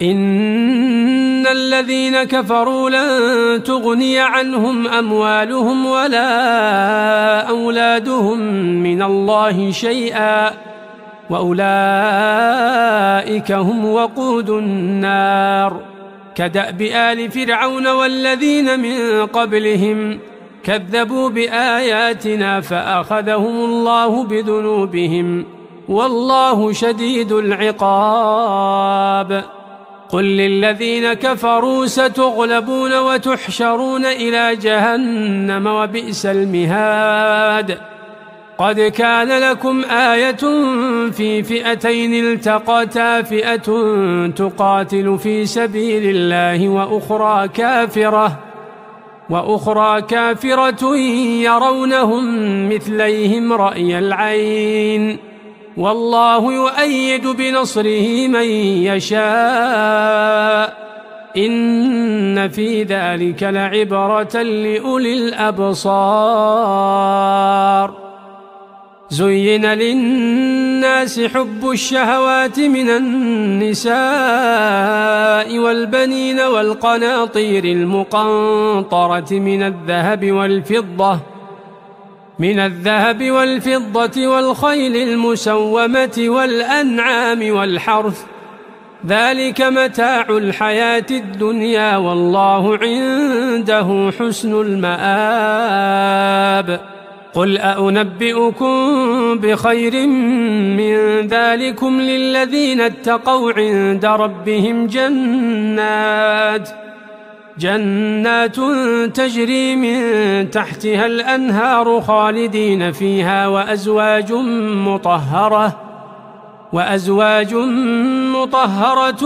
إن الذين كفروا لن تغني عنهم أموالهم ولا أولادهم من الله شيئا وأولئك هم وقود النار كدأب آل فرعون والذين من قبلهم كذبوا بآياتنا فأخذهم الله بذنوبهم والله شديد العقاب قل للذين كفروا ستغلبون وتحشرون إلى جهنم وبئس المهاد قد كان لكم آية في فئتين التقتا فئة تقاتل في سبيل الله وأخرى كافرة يرونهم مثليهم رأي العين والله يؤيد بنصره من يشاء إن في ذلك لعبرة لأولي الأبصار زين للناس حب الشهوات من النساء والبنين والقناطير المقنطرة من الذهب والفضة والخيل المسومة والأنعام والحرث ذلك متاع الحياة الدنيا والله عنده حسن المآب قل أنبئكم بخير من ذلكم للذين اتقوا عند ربهم جنات تجري من تحتها الأنهار خالدين فيها وأزواج مطهرة